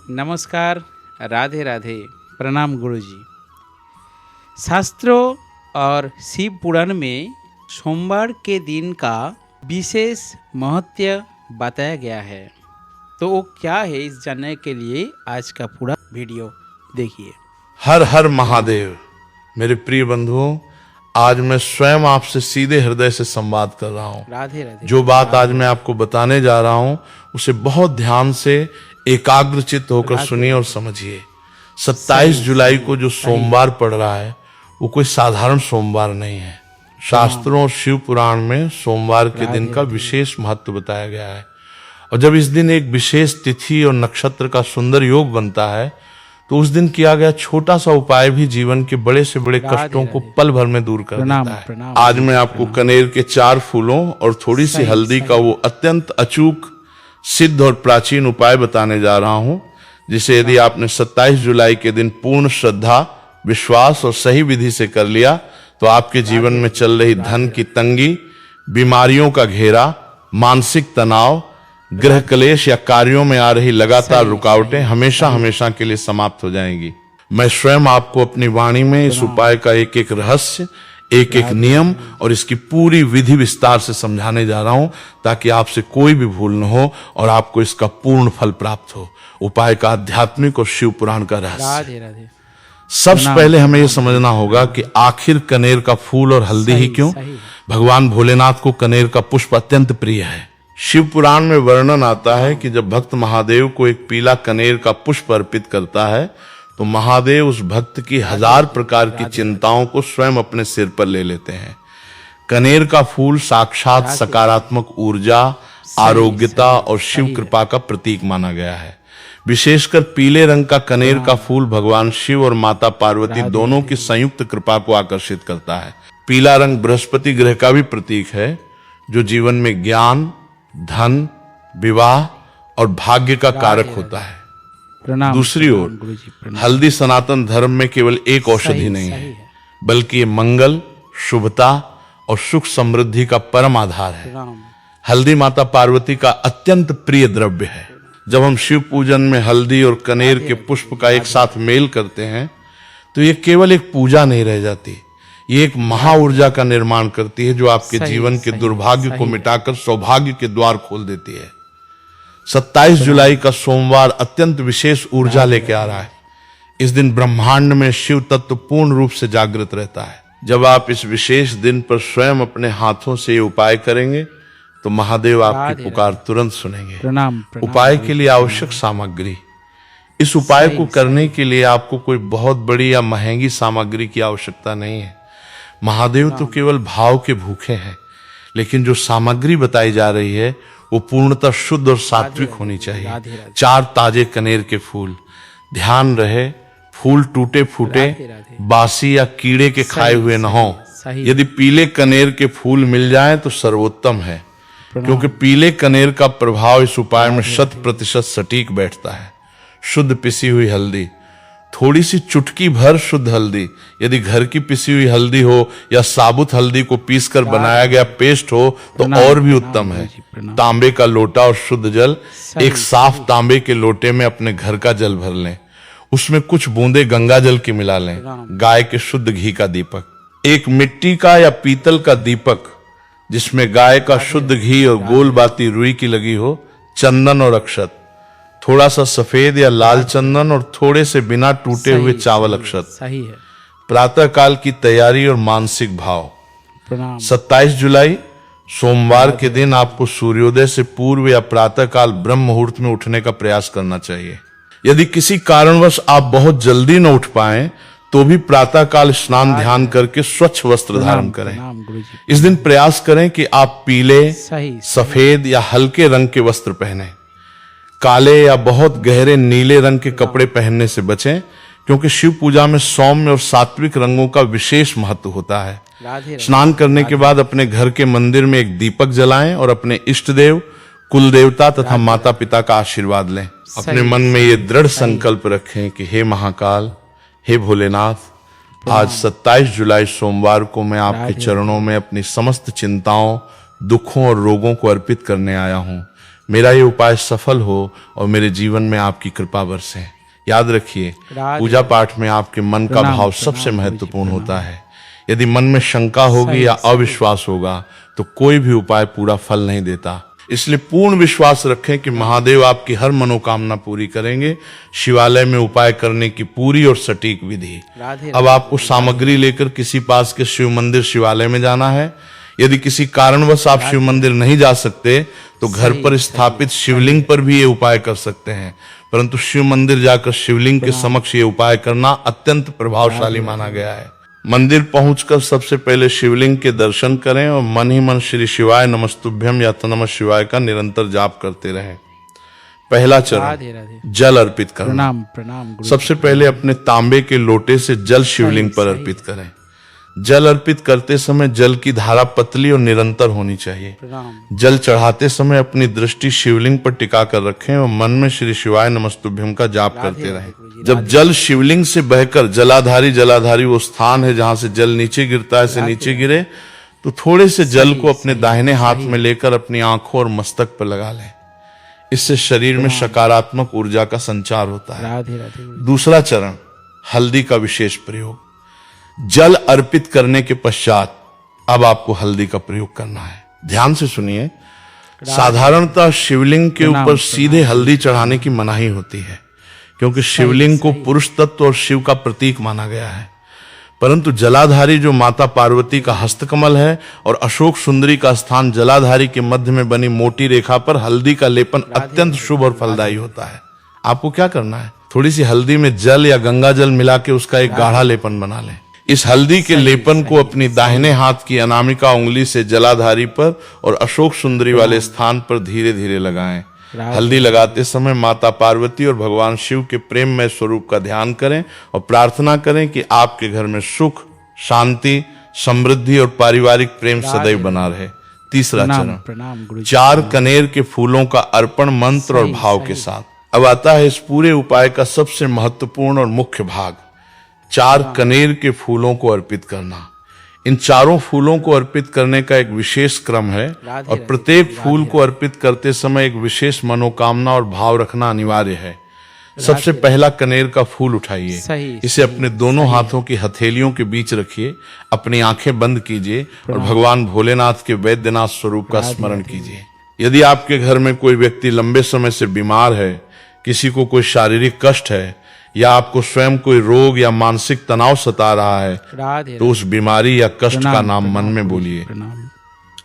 नमस्कार, राधे राधे, प्रणाम गुरुजी। शास्त्रों और शिव पुराण में सोमवार के दिन का विशेष महत्व बताया गया है। तो वो क्या है, इस जानने के लिए आज का पूरा वीडियो देखिए। हर हर महादेव। मेरे प्रिय बंधुओं, आज मैं स्वयं आपसे सीधे हृदय से संवाद कर रहा हूँ। राधे राधे। जो बात आज मैं आपको बताने जा रहा हूँ उसे बहुत ध्यान से एकाग्रचित्त होकर सुनिए और समझिए। 27 जुलाई को जो सोमवार पड़ रहा है वो कोई साधारण सोमवार नहीं है। शास्त्रों और शिव पुराण में सोमवार के दिन का विशेष महत्व बताया गया है। और जब इस दिन एक विशेष तिथि और नक्षत्र का सुंदर योग बनता है तो उस दिन किया गया छोटा सा उपाय भी जीवन के बड़े से बड़े कष्टों को पल भर में दूर कर देता है। आज मैं आपको कनेर के 4 फूलों और थोड़ी सी हल्दी का वो अत्यंत अचूक, सिद्ध और प्राचीन उपाय बताने जा रहा हूं, जिसे यदि आपने 27 जुलाई के दिन पूर्ण श्रद्धा, विश्वास और सही विधि से कर लिया तो आपके जीवन में चल रही धन की तंगी, बीमारियों का घेरा, मानसिक तनाव, गृह क्लेश या कार्यों में आ रही लगातार रुकावटें हमेशा हमेशा के लिए समाप्त हो जाएंगी। मैं स्वयं आपको अपनी वाणी में इस उपाय का एक एक रहस्य, एक एक नियम और इसकी पूरी विधि विस्तार से समझाने जा रहा हूं, ताकि आपसे कोई भी भूल न हो और आपको इसका पूर्ण फल प्राप्त हो। उपाय का आध्यात्मिक और शिव पुराण का रहस्य। सबसे पहले हमें यह समझना होगा कि आखिर कनेर का फूल और हल्दी ही क्यों? भगवान भोलेनाथ को कनेर का पुष्प अत्यंत प्रिय है। शिव पुराण में वर्णन आता है कि जब भक्त महादेव को एक पीला कनेर का पुष्प अर्पित करता है तो महादेव उस भक्त की 1000 प्रकार की चिंताओं को स्वयं अपने सिर पर ले लेते हैं। कनेर का फूल साक्षात सकारात्मक ऊर्जा, आरोग्यता और शिव कृपा का प्रतीक माना गया है। विशेषकर पीले रंग का कनेर का फूल भगवान शिव और माता पार्वती दोनों की संयुक्त कृपा को आकर्षित करता है। पीला रंग बृहस्पति ग्रह का भी प्रतीक है, जो जीवन में ज्ञान, धन, विवाह और भाग्य का कारक होता है। दूसरी ओर हल्दी सनातन धर्म में केवल एक औषधि नहीं है, बल्कि ये मंगल, शुभता और सुख समृद्धि का परम आधार है। हल्दी माता पार्वती का अत्यंत प्रिय द्रव्य है। जब हम शिव पूजन में हल्दी और कनेर के पुष्प का एक साथ मेल करते हैं तो ये केवल एक पूजा नहीं रह जाती, ये एक महा ऊर्जा का निर्माण करती है, जो आपके जीवन के दुर्भाग्य को मिटाकर सौभाग्य के द्वार खोल देती है। 27 जुलाई का सोमवार अत्यंत विशेष ऊर्जा लेके आ रहा है। इस दिन ब्रह्मांड में शिव तत्व पूर्ण रूप से जागृत रहता है। जब आप इस विशेष दिन पर स्वयं अपने हाथों से ये उपाय करेंगे तो महादेव आपकी पुकार तुरंत सुनेंगे। उपाय के लिए आवश्यक सामग्री। इस उपाय को करने के लिए आपको कोई बहुत बड़ी या महंगी सामग्री की आवश्यकता नहीं है। महादेव तो केवल भाव के भूखे हैं, लेकिन जो सामग्री बताई जा रही है वो पूर्णतः शुद्ध और सात्विक होनी चाहिए। 4 ताजे कनेर के फूल। ध्यान रहे, फूल टूटे फूटे, बासी या कीड़े के खाए हुए न हो। यदि पीले कनेर के फूल मिल जाएं तो सर्वोत्तम है, क्योंकि पीले कनेर का प्रभाव इस उपाय में 100% सटीक बैठता है। शुद्ध पिसी हुई हल्दी, थोड़ी सी चुटकी भर शुद्ध हल्दी। यदि घर की पिसी हुई हल्दी हो या साबुत हल्दी को पीसकर बनाया गया पेस्ट हो तो और भी उत्तम है। तांबे का लोटा और शुद्ध जल। एक साफ तांबे के लोटे में अपने घर का जल भर लें, उसमें कुछ बूंदे गंगा जल की मिला लें। गाय के शुद्ध घी का दीपक, एक मिट्टी का या पीतल का दीपक जिसमें गाय का शुद्ध घी और गोल बाती रुई की लगी हो। चंदन और अक्षत, थोड़ा सा सफेद या लाल चंदन और थोड़े से बिना टूटे हुए चावल अक्षत। सही है। प्रातः काल की तैयारी और मानसिक भाव। 27 जुलाई सोमवार के दिन आपको सूर्योदय से पूर्व या प्रातः काल ब्रह्म मुहूर्त में उठने का प्रयास करना चाहिए। यदि किसी कारणवश आप बहुत जल्दी न उठ पाएं तो भी प्रातः काल स्नान ध्यान करके स्वच्छ वस्त्र धारण करें। इस दिन प्रयास करें कि आप पीले, सफेद या हल्के रंग के वस्त्र पहनें। काले या बहुत गहरे नीले रंग के कपड़े पहनने से बचें, क्योंकि शिव पूजा में सौम्य और सात्विक रंगों का विशेष महत्व होता है। स्नान करने के बाद अपने घर के मंदिर में एक दीपक जलाएं और अपने इष्ट देव, कुल देवता तथा माता पिता का आशीर्वाद लें। अपने मन में ये दृढ़ संकल्प रखें कि हे महाकाल, हे भोलेनाथ, आज 27 जुलाई सोमवार को मैं आपके चरणों में अपनी समस्त चिंताओं, दुखों और रोगों को अर्पित करने आया हूं। मेरा ये उपाय सफल हो और मेरे जीवन में आपकी कृपा बरसे। याद रखिए, पूजा पाठ में आपके मन का भाव सबसे महत्वपूर्ण होता है। यदि मन में शंका होगी या अविश्वास होगा तो कोई भी उपाय पूरा फल नहीं देता। इसलिए पूर्ण विश्वास रखें कि महादेव आपकी हर मनोकामना पूरी करेंगे। शिवालय में उपाय करने की पूरी और सटीक विधि। अब आपको सामग्री लेकर किसी पास के शिव मंदिर शिवालय में जाना है। यदि किसी कारणवश आप शिव मंदिर नहीं जा सकते तो घर पर स्थापित शिवलिंग पर भी ये उपाय कर सकते हैं, परंतु शिव मंदिर जाकर शिवलिंग के समक्ष ये उपाय करना अत्यंत प्रभावशाली माना गया है। मंदिर पहुंचकर सबसे पहले शिवलिंग के दर्शन करें और मन ही मन श्री शिवाय नमस्तुभ्यम या तो नमः शिवाय का निरंतर जाप करते रहें। पहला चरण, जल अर्पित करना। प्रणाम। सबसे पहले अपने तांबे के लोटे से जल शिवलिंग पर अर्पित करें। जल अर्पित करते समय जल की धारा पतली और निरंतर होनी चाहिए। जल चढ़ाते समय अपनी दृष्टि शिवलिंग पर टिका कर रखें और मन में श्री शिवाय नमस्तुभ्यम का जाप करते रहें। जब जल शिवलिंग से बहकर जलाधारी वो स्थान है जहां से जल नीचे गिरता है, से नीचे गिरे तो थोड़े से जल को अपने दाहिने हाथ में लेकर अपनी आंखों और मस्तक पर लगा लें। इससे शरीर में सकारात्मक ऊर्जा का संचार होता है। दूसरा चरण, हल्दी का विशेष प्रयोग। जल अर्पित करने के पश्चात अब आपको हल्दी का प्रयोग करना है। ध्यान से सुनिए, साधारणतः शिवलिंग के ऊपर सीधे हल्दी चढ़ाने की मनाही होती है, क्योंकि शिवलिंग को पुरुष तत्व और शिव का प्रतीक माना गया है। परंतु जलाधारी जो माता पार्वती का हस्तकमल है और अशोक सुंदरी का स्थान जलाधारी के मध्य में बनी मोटी रेखा पर हल्दी का लेपन अत्यंत शुभ और फलदायी होता है। आपको क्या करना है, थोड़ी सी हल्दी में जल या गंगा जल मिला के उसका एक गाढ़ा लेपन बना लें। इस हल्दी के लेपन को अपनी दाहिने हाथ की अनामिका उंगली से जलाधारी पर और अशोक सुंदरी वाले स्थान पर धीरे धीरे लगाएं। हल्दी लगाते समय माता पार्वती और भगवान शिव के प्रेममय स्वरूप का ध्यान करें और प्रार्थना करें कि आपके घर में सुख, शांति, समृद्धि और पारिवारिक प्रेम सदैव बना रहे। तीसरा चरण, 4 कनेर के फूलों का अर्पण मंत्र और भाव के साथ। अब आता है इस पूरे उपाय का सबसे महत्वपूर्ण और मुख्य भाग, 4 कनेर के फूलों को अर्पित करना। इन चारों फूलों को अर्पित करने का एक विशेष क्रम है और प्रत्येक फूल को अर्पित करते समय एक विशेष मनोकामना और भाव रखना अनिवार्य है। सबसे पहला कनेर का फूल उठाइए, इसे अपने दोनों हाथों की हथेलियों के बीच रखिए, अपनी आंखें बंद कीजिए और भगवान भोलेनाथ के वैद्यनाथ स्वरूप का स्मरण कीजिए। यदि आपके घर में कोई व्यक्ति लंबे समय से बीमार है, किसी को कोई शारीरिक कष्ट है या आपको स्वयं कोई रोग या मानसिक तनाव सता रहा है तो उस बीमारी या कष्ट का नाम मन में बोलिए।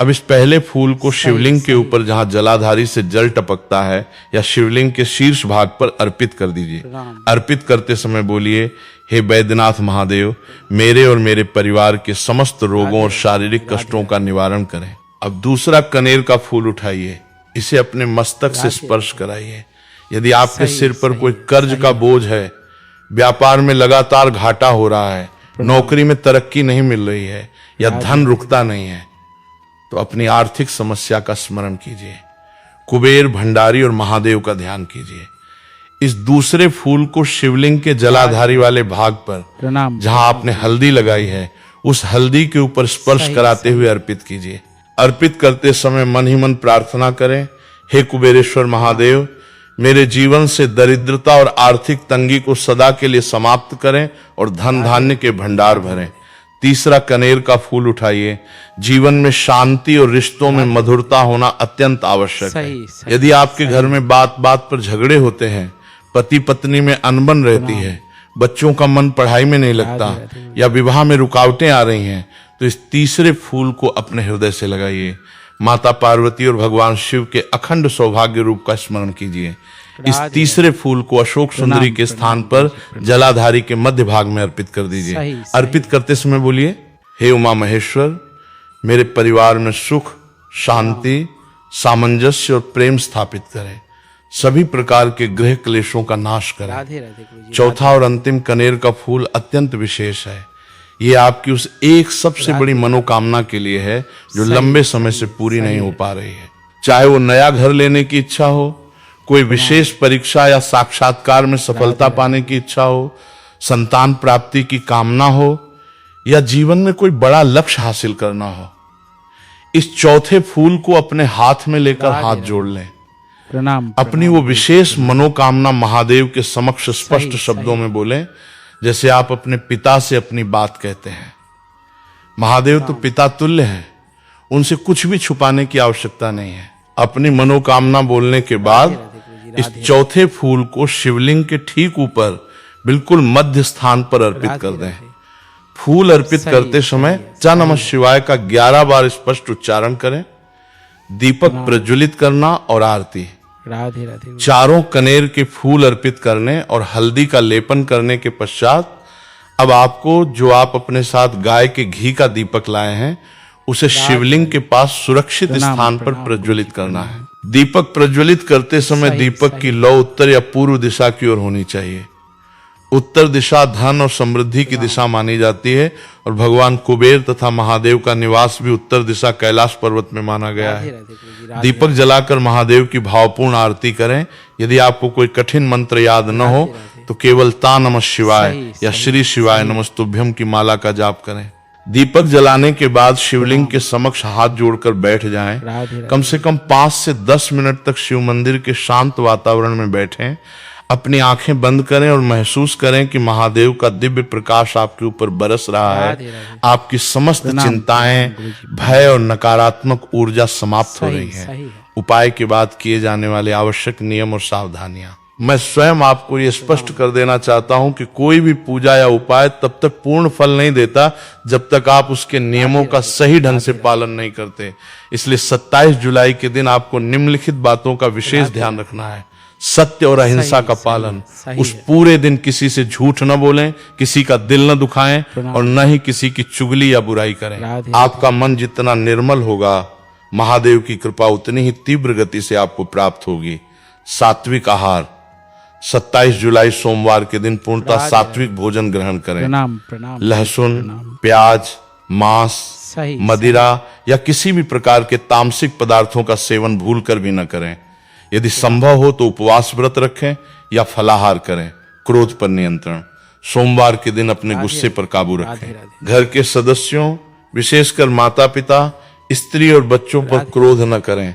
अब इस पहले फूल को शिवलिंग के ऊपर जहां जलाधारी से जल टपकता है या शिवलिंग के शीर्ष भाग पर अर्पित कर दीजिए। अर्पित करते समय बोलिए, हे वैद्यनाथ महादेव, मेरे और मेरे परिवार के समस्त रोगों और शारीरिक कष्टों का निवारण करें। अब दूसरा कनेर का फूल उठाइए, इसे अपने मस्तक से स्पर्श कराइए। यदि आपके सिर पर कोई कर्ज का बोझ है, व्यापार में लगातार घाटा हो रहा है, नौकरी में तरक्की नहीं मिल रही है या धन रुकता नहीं है, तो अपनी आर्थिक समस्या का स्मरण कीजिए। कुबेर, भंडारी और महादेव का ध्यान कीजिए। इस दूसरे फूल को शिवलिंग के जलाधारी वाले भाग पर जहां आपने हल्दी लगाई है, उस हल्दी के ऊपर स्पर्श कराते हुए अर्पित कीजिए। अर्पित करते समय मन ही मन प्रार्थना करें, हे कुबेरेश्वर महादेव, मेरे जीवन से दरिद्रता और आर्थिक तंगी को सदा के लिए समाप्त करें और धन धान्य के भंडार भरें। तीसरा कनेर का फूल उठाइए। जीवन में शांति और रिश्तों में मधुरता होना अत्यंत आवश्यक है। यदि आपके घर में बात बात पर झगड़े होते हैं, पति पत्नी में अनबन रहती है, बच्चों का मन पढ़ाई में नहीं लगता या विवाह में रुकावटें आ रही हैं, तो इस तीसरे फूल को अपने हृदय से लगाइए। माता पार्वती और भगवान शिव के अखंड सौभाग्य रूप का स्मरण कीजिए। इस तीसरे फूल को अशोक सुंदरी के स्थान पर जलाधारी के मध्य भाग में अर्पित कर दीजिए। अर्पित करते समय बोलिए, हे उमा महेश्वर, मेरे परिवार में सुख, शांति, सामंजस्य और प्रेम स्थापित करें। सभी प्रकार के गृह क्लेशों का नाश करें। चौथा और अंतिम कनेर का फूल अत्यंत विशेष है। ये आपकी उस एक सबसे बड़ी मनोकामना के लिए है जो लंबे समय से पूरी नहीं हो पा रही है। चाहे वो नया घर लेने की इच्छा हो, कोई विशेष परीक्षा या साक्षात्कार में सफलता पाने की इच्छा हो, संतान प्राप्ति की कामना हो या जीवन में कोई बड़ा लक्ष्य हासिल करना हो, इस चौथे फूल को अपने हाथ में लेकर हाथ जोड़ लें। प्रणाम। अपनी वो विशेष मनोकामना महादेव के समक्ष स्पष्ट शब्दों में बोलें, जैसे आप अपने पिता से अपनी बात कहते हैं। महादेव तो पिता तुल्य हैं, उनसे कुछ भी छुपाने की आवश्यकता नहीं है। अपनी मनोकामना बोलने के बाद इस चौथे फूल को शिवलिंग के ठीक ऊपर बिल्कुल मध्य स्थान पर अर्पित कर दें। फूल अर्पित करते समय च नमः शिवाय का 11 बार स्पष्ट उच्चारण करें। दीपक प्रज्वलित करना और आरती। राधे राधे। चारों कनेर के फूल अर्पित करने और हल्दी का लेपन करने के पश्चात अब आपको जो आप अपने साथ गाय के घी का दीपक लाए हैं उसे शिवलिंग के पास सुरक्षित स्थान पर प्रज्वलित करना है। दीपक प्रज्वलित करते समय दीपक की लौ उत्तर या पूर्व दिशा की ओर होनी चाहिए। उत्तर दिशा धन और समृद्धि की दिशा मानी जाती है और भगवान कुबेर तथा महादेव का निवास भी उत्तर दिशा कैलाश पर्वत में माना गया है। दीपक जलाकर महादेव की भावपूर्ण आरती करें। यदि आपको कोई कठिन मंत्र याद न हो तो केवल ता नमः शिवाय या श्री शिवाय नमस्तुभ्यम की माला का जाप करें। दीपक जलाने के बाद शिवलिंग के समक्ष हाथ जोड़कर बैठ जाएं। कम से कम 5 से 10 मिनट तक शिव मंदिर के शांत वातावरण में बैठें। अपनी आंखें बंद करें और महसूस करें कि महादेव का दिव्य प्रकाश आपके ऊपर बरस रहा है। आपकी समस्त चिंताएं, भय और नकारात्मक ऊर्जा समाप्त हो रही है। उपाय के बाद किए जाने वाले आवश्यक नियम और सावधानियां मैं स्वयं आपको ये स्पष्ट कर देना चाहता हूं कि कोई भी पूजा या उपाय तब तक पूर्ण फल नहीं देता जब तक आप उसके नियमों का सही ढंग से पालन नहीं करते। इसलिए 27 जुलाई के दिन आपको निम्नलिखित बातों का विशेष ध्यान रखना है। सत्य और अहिंसा का पालन। उस पूरे दिन किसी से झूठ न बोलें, किसी का दिल न दुखाएं और न ही किसी की चुगली या बुराई करें। आपका मन जितना निर्मल होगा, महादेव की कृपा उतनी ही तीव्र गति से आपको प्राप्त होगी। सात्विक आहार। 27 जुलाई सोमवार के दिन पूर्णतः सात्विक भोजन ग्रहण करें। लहसुन, प्याज, मांस, मदिरा या किसी भी प्रकार के तामसिक पदार्थों का सेवन भूलकर भी न करें। यदि संभव हो तो उपवास व्रत रखें या फलाहार करें। क्रोध पर नियंत्रण। सोमवार के दिन अपने गुस्से पर काबू रखें। घर के सदस्यों, विशेषकर माता पिता, स्त्री और बच्चों पर क्रोध न करें।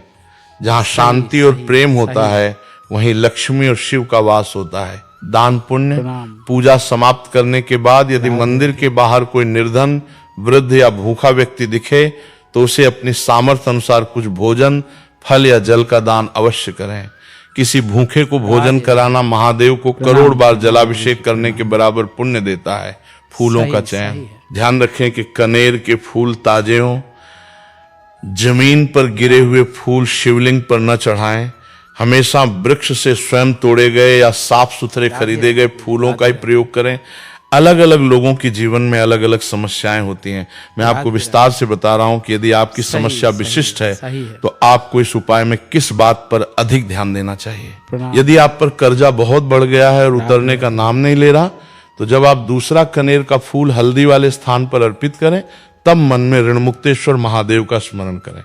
जहां शांति और प्रेम होता है वहीं लक्ष्मी और शिव का वास होता है। दान पुण्य। पूजा समाप्त करने के बाद यदि मंदिर के बाहर कोई निर्धन, वृद्ध या भूखा व्यक्ति दिखे तो उसे अपनी सामर्थ्य अनुसार कुछ भोजन, फल या जल का दान अवश्य करें। किसी भूखे को भोजन कराना महादेव को करोड़ बार जलाभिषेक करने के बराबर पुण्य देता है। फूलों का चयन। ध्यान रखें कि कनेर के फूल ताजे हों। जमीन पर गिरे हुए फूल शिवलिंग पर न चढ़ाएं। हमेशा वृक्ष से स्वयं तोड़े गए या साफ सुथरे खरीदे गए फूलों का ही प्रयोग करें। अलग अलग लोगों के जीवन में अलग अलग समस्याएं होती हैं। मैं आपको विस्तार से बता रहा हूं कि यदि आपकी समस्या विशिष्ट है तो आपको इस उपाय में किस बात पर अधिक ध्यान देना चाहिए। यदि आप पर कर्जा बहुत बढ़ गया है और उतरने का नाम नहीं ले रहा तो जब आप दूसरा कनेर का फूल हल्दी वाले स्थान पर अर्पित करें तब मन में ऋणमुक्तेश्वर महादेव का स्मरण करें।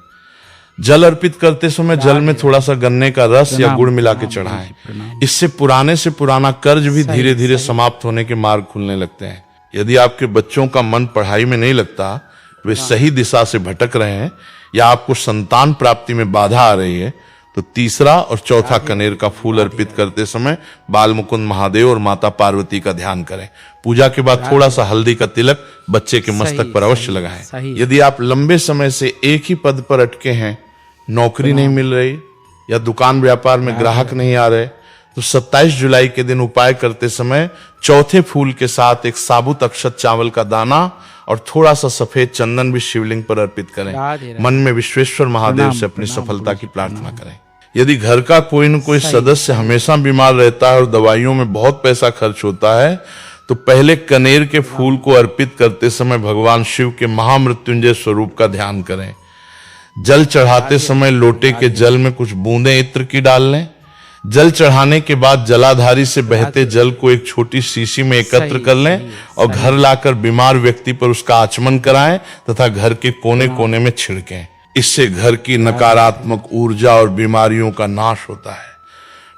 जल अर्पित करते समय जल में थोड़ा सा गन्ने का रस या गुड़ मिला के चढ़ाएं। इससे पुराने से पुराना कर्ज भी धीरे धीरे समाप्त होने के मार्ग खुलने लगते हैं। यदि आपके बच्चों का मन पढ़ाई में नहीं लगता, वे सही दिशा से भटक रहे हैं या आपको संतान प्राप्ति में बाधा आ रही है तो तीसरा और चौथा कनेर का फूल अर्पित करते समय बाल मुकुंद महादेव और माता पार्वती का ध्यान करें। पूजा के बाद थोड़ा सा हल्दी का तिलक बच्चे के मस्तक पर अवश्य लगाएं। यदि आप लंबे समय से एक ही पद पर अटके हैं, नौकरी नहीं मिल रही या दुकान व्यापार में ग्राहक नहीं आ रहे तो 27 जुलाई के दिन उपाय करते समय चौथे फूल के साथ एक साबुत अक्षत चावल का दाना और थोड़ा सा सफेद चंदन भी शिवलिंग पर अर्पित करें। मन में विश्वेश्वर महादेव से अपनी सफलता की प्रार्थना करें। यदि घर का कोई न कोई सदस्य हमेशा बीमार रहता है और दवाइयों में बहुत पैसा खर्च होता है तो पहले कनेर के फूल को अर्पित करते समय भगवान शिव के महामृत्युंजय स्वरूप का ध्यान करें। जल चढ़ाते समय लोटे के जल में कुछ बूंदें इत्र की डाल लें। जल चढ़ाने के बाद जलाधारी से बहते जल को एक छोटी शीशी में एकत्र कर लें और घर लाकर बीमार व्यक्ति पर उसका आचमन कराएं तथा घर के कोने कोने में छिड़कें। इससे घर की नकारात्मक ऊर्जा और बीमारियों का नाश होता है।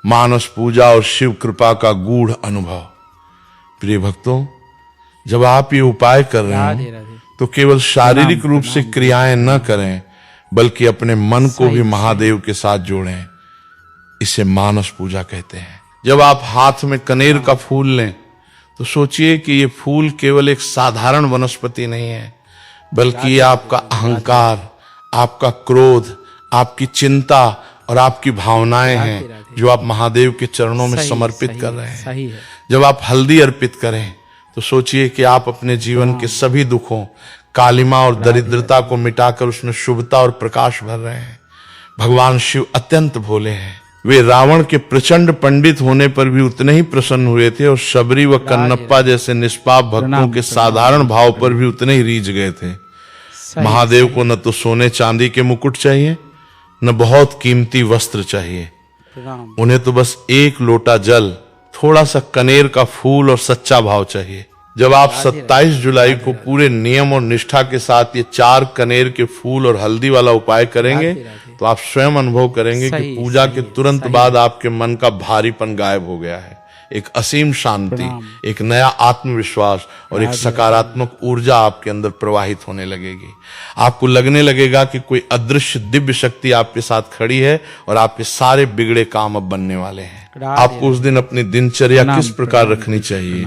मानस पूजा और शिव कृपा का गूढ़ अनुभव। प्रिय भक्तों, जब आप ये उपाय कर रहे हो तो केवल शारीरिक रूप से क्रियाएं न करें बल्कि अपने मन को भी महादेव के साथ जोड़ें। इसे मानस पूजा कहते हैं। जब आप हाथ में कनेर का फूल लें तो सोचिए कि ये फूल केवल एक साधारण वनस्पति नहीं है, बल्कि ये आपका अहंकार, आपका क्रोध, आपकी चिंता और आपकी भावनाएं हैं जो आप महादेव के चरणों में समर्पित कर रहे हैं। सही है। जब आप हल्दी अर्पित करें तो सोचिए कि आप अपने जीवन के सभी दुखों, कालिमा और दरिद्रता को मिटाकर उसमें शुभता और प्रकाश भर रहे हैं। भगवान शिव अत्यंत भोले हैं। वे रावण के प्रचंड पंडित होने पर भी उतने ही प्रसन्न हुए थे और शबरी व कन्नप्पा जैसे निष्पाप भक्तों के साधारण भाव पर भी उतने ही रीझ गए थे। महादेव को न तो सोने चांदी के मुकुट चाहिए, न बहुत कीमती वस्त्र चाहिए। उन्हें तो बस एक लोटा जल, थोड़ा सा कनेर का फूल और सच्चा भाव चाहिए। जब आप 27 जुलाई को पूरे नियम और निष्ठा के साथ ये 4 कनेर के फूल और हल्दी वाला उपाय करेंगे तो आप स्वयं अनुभव करेंगे कि पूजा के तुरंत बाद आपके मन का भारीपन गायब हो गया है। एक असीम शांति, एक नया आत्मविश्वास और एक सकारात्मक ऊर्जा आपके अंदर प्रवाहित होने लगेगी। आपको लगने लगेगा कि कोई अदृश्य दिव्य शक्ति आपके साथ खड़ी है और आपके सारे बिगड़े काम अब बनने वाले हैं। आपको उस दिन अपनी दिनचर्या किस प्रकार रखनी चाहिए,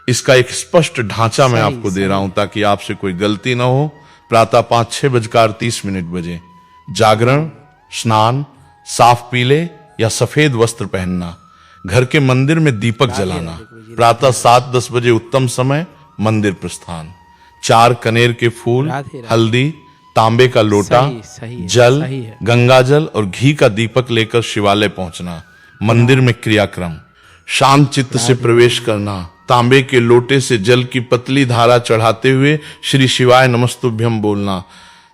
इसका एक स्पष्ट ढांचा मैं आपको दे रहा हूं ताकि आपसे कोई गलती ना हो। प्रातः 5:06 बजे जागरण, स्नान, साफ पीले या सफेद वस्त्र पहनना, घर के मंदिर में दीपक जलाना। प्रातः 7-10 बजे उत्तम समय, मंदिर प्रस्थान। 4 कनेर के फूल, हल्दी, तांबे का लोटा, जल, गंगा जल और घी का दीपक लेकर शिवालय पहुंचना। मंदिर में क्रियाक्रम, शांत चित्त से प्रवेश करना। तांबे के लोटे से जल की पतली धारा चढ़ाते हुए श्री शिवाय नमस्तुभ्यम बोलना।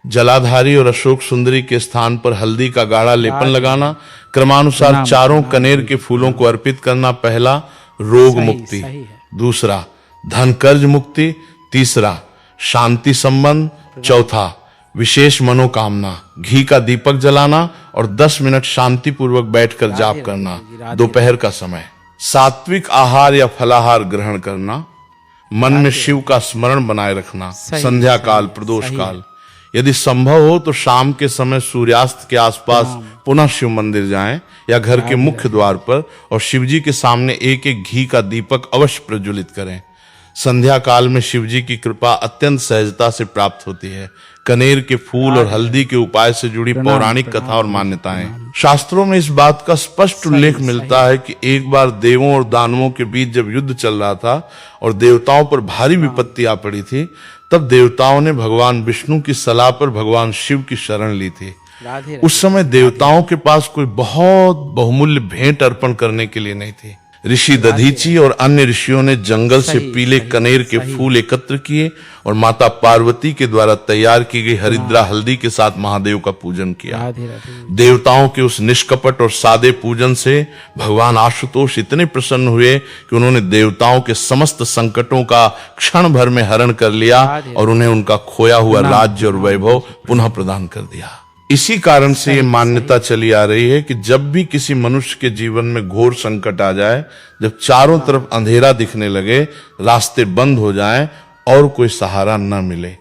जलाधारी और अशोक सुंदरी के स्थान पर हल्दी का गाढ़ा लेपन लगाना। क्रमानुसार 4 कनेर के फूलों को अर्पित करना। पहला, रोग मुक्ति। दूसरा, धन कर्ज मुक्ति। तीसरा, शांति संबंध। चौथा, विशेष मनोकामना। घी का दीपक जलाना और 10 मिनट शांति पूर्वक बैठकर जाप करना। दोपहर का समय, सात्विक आहार या फलाहार ग्रहण करना। मन में शिव का स्मरण बनाए रखना। संध्या काल, प्रदोष काल। यदि संभव हो तो शाम के समय सूर्यास्त के आसपास पुनः शिव मंदिर जाएं या घर के मुख्य द्वार पर और शिवजी के सामने एक एक घी का दीपक अवश्य प्रज्वलित करें। संध्या काल में शिवजी की कृपा अत्यंत सहजता से प्राप्त होती है। कनेर के फूल और हल्दी के उपाय से जुड़ी पौराणिक कथा और मान्यताएं, शास्त्रों में इस बात का स्पष्ट उल्लेख मिलता है कि एक बार देवों और दानवों के बीच जब युद्ध चल रहा था और देवताओं पर भारी विपत्ति आ पड़ी थी, तब देवताओं ने भगवान विष्णु की सलाह पर भगवान शिव की शरण ली थी। उस समय देवताओं के पास कोई बहुत बहुमूल्य भेंट अर्पण करने के लिए नहीं थी। ऋषि दधीची और अन्य ऋषियों ने जंगल से पीले कनेर के फूल एकत्र किए और माता पार्वती के द्वारा तैयार की गई हरिद्रा हल्दी के साथ महादेव का पूजन किया। देवताओं के उस निष्कपट और सादे पूजन से भगवान आशुतोष इतने प्रसन्न हुए कि उन्होंने देवताओं के समस्त संकटों का क्षण भर में हरण कर लिया और उन्हें उनका खोया हुआ राज्य और वैभव पुनः प्रदान कर दिया। इसी कारण से ये मान्यता चली आ रही है कि जब भी किसी मनुष्य के जीवन में घोर संकट आ जाए, जब चारों तरफ अंधेरा दिखने लगे, रास्ते बंद हो जाएं और कोई सहारा न मिले,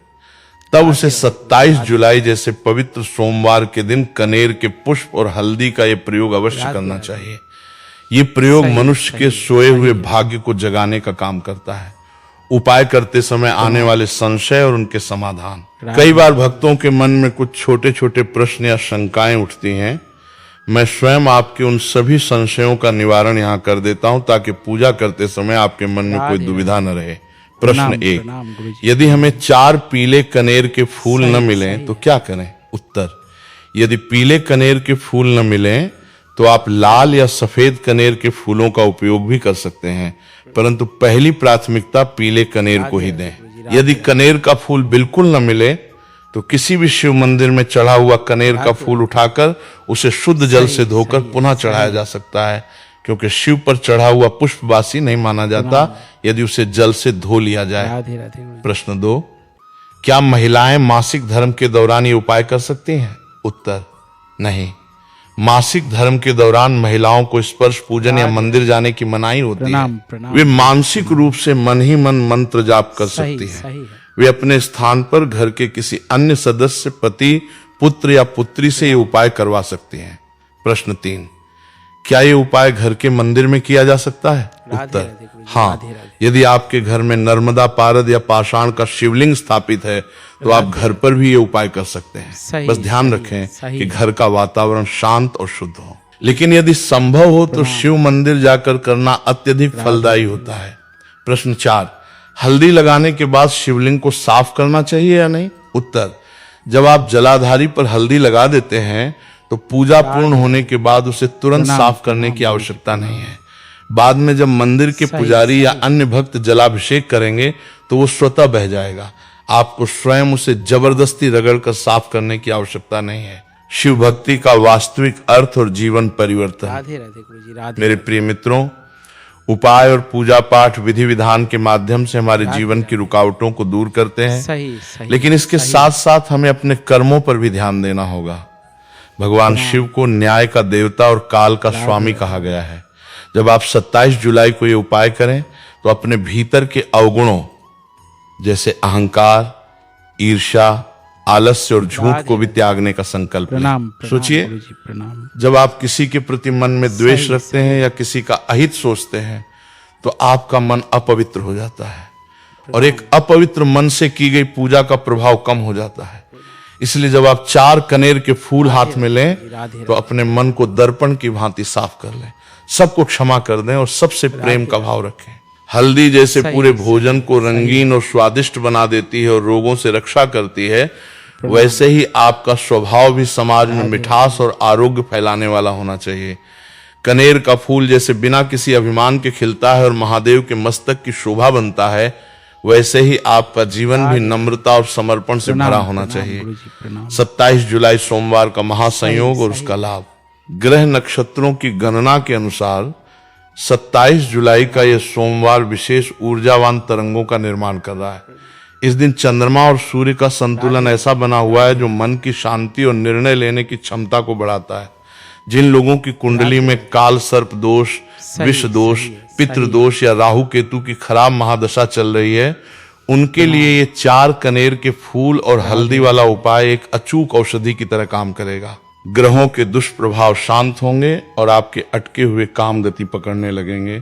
तब उसे 27 जुलाई जैसे पवित्र सोमवार के दिन कनेर के पुष्प और हल्दी का ये प्रयोग अवश्य करना चाहिए। ये प्रयोग मनुष्य के सोए हुए भाग्य को जगाने का काम करता है। उपाय करते समय आने वाले संशय और उनके समाधान। कई बार भक्तों के मन में कुछ छोटे छोटे प्रश्न या शंकाएं उठती हैं। मैं स्वयं आपके उन सभी संशयों का निवारण यहाँ कर देता हूँ ताकि पूजा करते समय आपके मन में कोई दुविधा न रहे। प्रश्न 1, यदि हमें 4 पीले कनेर के फूल न मिले तो क्या करें? उत्तर, यदि पीले कनेर के फूल न मिले तो आप लाल या सफेद कनेर के फूलों का उपयोग भी कर सकते हैं, परंतु पहली प्राथमिकता पीले कनेर को ही दें। यदि कनेर का फूल बिल्कुल न मिले तो किसी भी शिव मंदिर में चढ़ा हुआ कनेर का फूल उठाकर उसे शुद्ध जल से धोकर पुनः चढ़ाया जा सकता है, क्योंकि शिव पर चढ़ा हुआ पुष्प बासी नहीं माना जाता यदि उसे जल से धो लिया जाए। प्रश्न 2, क्या महिलाएं मासिक धर्म के दौरान ये उपाय कर सकती हैं? उत्तर, नहीं। मासिक धर्म के दौरान महिलाओं को स्पर्श पूजन या मंदिर जाने की मनाही होती है। वे मानसिक रूप से मन ही मन मंत्र जाप कर सकती हैं। वे अपने स्थान पर घर के किसी अन्य सदस्य, पति, पुत्र या पुत्री से ये उपाय करवा सकती हैं। प्रश्न 3, क्या ये उपाय घर के मंदिर में किया जा सकता है? राधे उत्तर राधे गुरुजी, हाँ। राधे राधे। यदि आपके घर में नर्मदा पारद या पाषाण का शिवलिंग स्थापित है तो आप घर पर भी ये उपाय कर सकते हैं। सही, बस ध्यान सही, रखें सही। कि घर का वातावरण शांत और शुद्ध हो। लेकिन यदि संभव हो तो शिव मंदिर जाकर करना अत्यधिक फलदायी होता है। प्रश्न 4, हल्दी लगाने के बाद शिवलिंग को साफ करना चाहिए या नहीं? उत्तर, जब आप जलाधारी पर हल्दी लगा देते हैं तो पूजा पूर्ण होने के बाद उसे तुरंत साफ करने की आवश्यकता नहीं है। बाद में जब मंदिर के पुजारी या अन्य भक्त जलाभिषेक करेंगे तो वो स्वतः बह जाएगा। आपको स्वयं उसे जबरदस्ती रगड़कर साफ करने की आवश्यकता नहीं है। शिव भक्ति का वास्तविक अर्थ और जीवन परिवर्तन। राधे राधे गुरुजी, राधे। मेरे प्रिय मित्रों, उपाय और पूजा पाठ विधि विधान के माध्यम से हमारे जीवन की रुकावटों को दूर करते हैं। सही सही। लेकिन इसके साथ साथ हमें अपने कर्मों पर भी ध्यान देना होगा। भगवान शिव को न्याय का देवता और काल का स्वामी कहा गया है। जब आप 27 जुलाई को ये उपाय करें तो अपने भीतर के अवगुणों जैसे अहंकार, ईर्ष्या, आलस्य और झूठ को भी त्यागने का संकल्प लें। प्रणाम सोचिए, गुरुजी, प्रणाम। जब आप किसी के प्रति मन में द्वेष रखते हैं या किसी का अहित सोचते हैं तो आपका मन अपवित्र हो जाता है और एक अपवित्र मन से की गई पूजा का प्रभाव कम हो जाता है। इसलिए जब आप 4 कनेर के फूल हाथ में लें तो अपने मन को दर्पण की भांति साफ कर लें, सबको क्षमा कर दें और सबसे प्रेम का भाव रखें। हल्दी जैसे पूरे भोजन को रंगीन और स्वादिष्ट बना देती है और रोगों से रक्षा करती है, वैसे ही आपका स्वभाव भी समाज में मिठास और आरोग्य फैलाने वाला होना चाहिए। कनेर का फूल जैसे बिना किसी अभिमान के खिलता है और महादेव के मस्तक की शोभा बनता है, वैसे ही आपका जीवन भी नम्रता और समर्पण से भरा होना चाहिए। 27 जुलाई सोमवार का महासंयोग और उसका लाभ। ग्रह नक्षत्रों की गणना के अनुसार 27 जुलाई का यह सोमवार विशेष ऊर्जावान तरंगों का निर्माण कर रहा है। इस दिन चंद्रमा और सूर्य का संतुलन ऐसा बना हुआ है जो मन की शांति और निर्णय लेने की क्षमता को बढ़ाता है। जिन लोगों की कुंडली में काल सर्प दोष, विष दोष, पितृ दोष या राहु केतु की खराब महादशा चल रही है, उनके लिए ये 4 कनेर के फूल और हल्दी वाला उपाय एक अचूक औषधि की तरह काम करेगा। ग्रहों के दुष्प्रभाव शांत होंगे और आपके अटके हुए काम गति पकड़ने लगेंगे।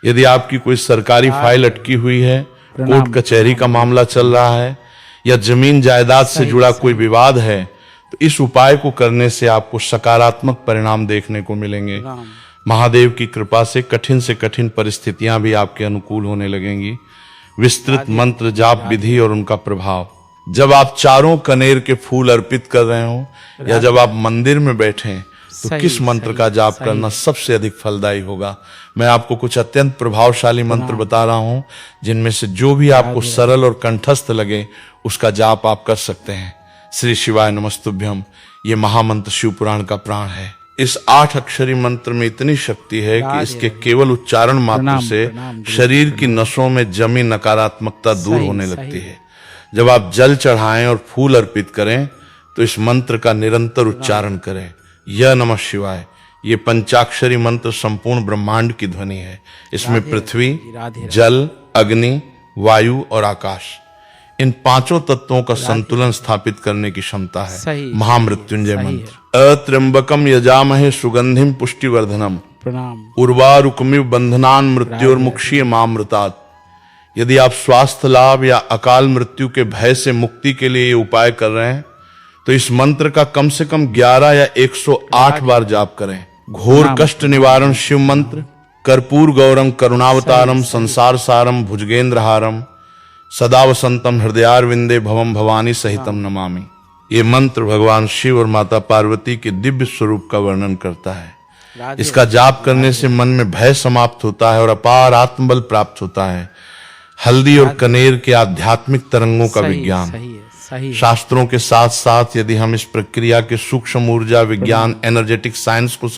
यदि आपकी कोई सरकारी फाइल अटकी हुई है, कोर्ट कचहरी का मामला चल रहा है या जमीन जायदाद से जुड़ा कोई विवाद है, तो इस उपाय को करने से आपको सकारात्मक परिणाम देखने को मिलेंगे। महादेव की कृपा से कठिन परिस्थितियां भी आपके अनुकूल होने लगेंगी। विस्तृत मंत्र जाप विधि और उनका प्रभाव। जब आप 4 कनेर के फूल अर्पित कर रहे हो या जब आप मंदिर में बैठे तो किस मंत्र का जाप करना सबसे अधिक फलदायी होगा? मैं आपको कुछ अत्यंत प्रभावशाली मंत्र बता रहा हूं, जिनमें से जो भी आपको सरल और कंठस्थ लगे उसका जाप आप कर सकते हैं। श्री शिवाय नमस्तुभ्यम, ये महामंत्र शिव पुराण का प्राण है। इस 8 अक्षरी मंत्र में इतनी शक्ति है कि इसके केवल उच्चारण मात्र से शरीर की नसों में जमी नकारात्मकता दूर होने लगती है। जब आप जल चढ़ाएं और फूल अर्पित करें तो इस मंत्र का निरंतर उच्चारण करें। यह नमः शिवाय, ये पंचाक्षरी मंत्र संपूर्ण ब्रह्मांड की ध्वनि है। इसमें पृथ्वी, जल, अग्नि, वायु और आकाश, इन 5 तत्वों का संतुलन स्थापित करने की क्षमता है। महामृत्युंजय मंत्र। अत्र्यंबकम यजामहे सुगंधिम पुष्टिवर्धनम उर्वारुकमिव बंधनान मृत्योर्मुक्षीय मामृतात्। यदि आप स्वास्थ्य लाभ या अकाल मृत्यु के भय से मुक्ति के लिए ये उपाय कर रहे हैं तो इस मंत्र का कम से कम 11 या 108 बार जाप करें। घोर कष्ट निवारण शिव मंत्र। कर्पूर गौरम करुणावतारम संसार सारम भुजगेंद्रहारम सदा वसंतम हृदयारविंदे भवम भवानी सहितम नमामि। ये मंत्र भगवान शिव और माता पार्वती के दिव्य स्वरूप का वर्णन करता है। इसका जाप करने से मन में भय समाप्त होता है और अपार आत्मबल प्राप्त होता है। हल्दी और कनेर के आध्यात्मिक तरंगों का विज्ञान। शास्त्रों के साथ साथ यदि हम इस प्रक्रिया के सूक्ष्म ऊर्जा विज्ञान एनर्जेटिक साइंस को